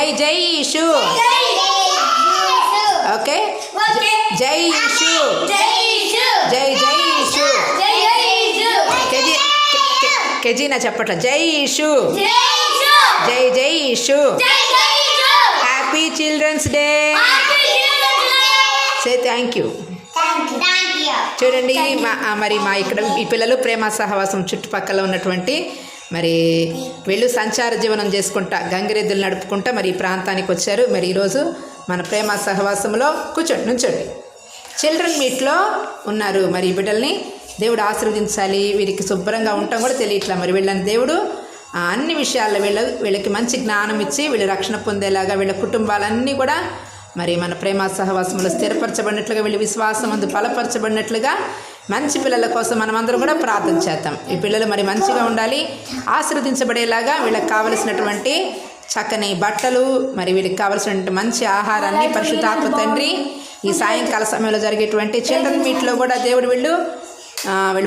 జై జై యేసు. ఓకే, జై యేసు, జై జై యేసు. కేజీనా చెప్పట్ల. జై యేసు, జై జై Yesu. Happy children's day. Say thank you. చూడండి మరి మా ఇక్కడ ఈ పిల్లలు ప్రేమ సహవాసం చుట్టుపక్కల ఉన్నటువంటి మరి వీళ్ళు సంచార జీవనం చేసుకుంటా గంగిరెద్దులు నడుపుకుంటా మరి ఈ ప్రాంతానికి వచ్చారు. మరి ఈరోజు మన ప్రేమ సహవాసంలో కూర్చోండి, నుంచోండి. చిల్డ్రన్ మీట్లో ఉన్నారు. మరి ఈ బిడ్డల్ని దేవుడు ఆశీర్వదించాలి. వీరికి శుభ్రంగా ఉండటం కూడా తెలియట్లా. మరి వీళ్ళని దేవుడు అన్ని విషయాల్లో వీళ్ళకి మంచి జ్ఞానం ఇచ్చి వీళ్ళు రక్షణ పొందేలాగా వీళ్ళ కుటుంబాలన్నీ కూడా మరి మన ప్రేమ సహవాసంలో స్థిరపరచబడినట్లుగా వీళ్ళు విశ్వాసం అందు బలపరచబడినట్లుగా మంచి పిల్లల కోసం మనమందరం కూడా ప్రార్థన చేద్దాం. ఈ పిల్లలు మరి మంచిగా ఉండాలి, ఆశీర్వదించబడేలాగా వీళ్ళకి కావలసినటువంటి చక్కని బట్టలు మరి వీళ్ళకి కావలసినటువంటి మంచి ఆహారాన్ని పరిశుద్ధాత్మ తండ్రి ఈ సాయంకాల సమయంలో జరిగేటువంటి చిల్డ్రన్ మీట్లో కూడా దేవుడు వీళ్ళు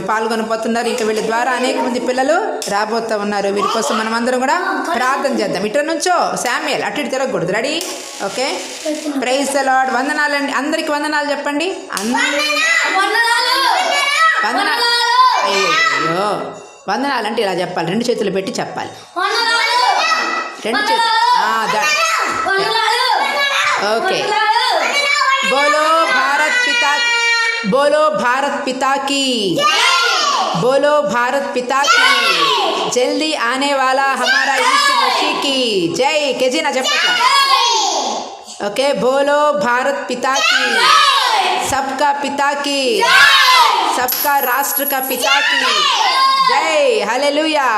పాల్గొనబోతున్నారు. ఇంకా వీళ్ళ ద్వారా అనేక మంది పిల్లలు రాబోతూ ఉన్నారు. వీరి కోసం మనం అందరం కూడా ప్రార్థన చేద్దాం. ఇటు నుంచో శామ్యుయల్, అటు ఇటు తిరగకూడదు. Ready? Okay. Praise the Lord. వందనాలండి, అందరికి వందనాలు చెప్పండి. వందనాలు. అయ్యో, వందనాలు అంటే ఇలా చెప్పాలి, రెండు చేతులు పెట్టి చెప్పాలి. రెండు చేతులు. ఓకే. బోలో భారత్ పితా, बोलो भारत पिता की, बोलो भारत पिता की, जल्दी आने वाला हमारा यीशु मसीह की जय. केजी ना చెప్పట్లా. ओके. बोलो भारत पिता की, सबका पिता की, सबका राष्ट्र का पिता की जय. हालेलुया.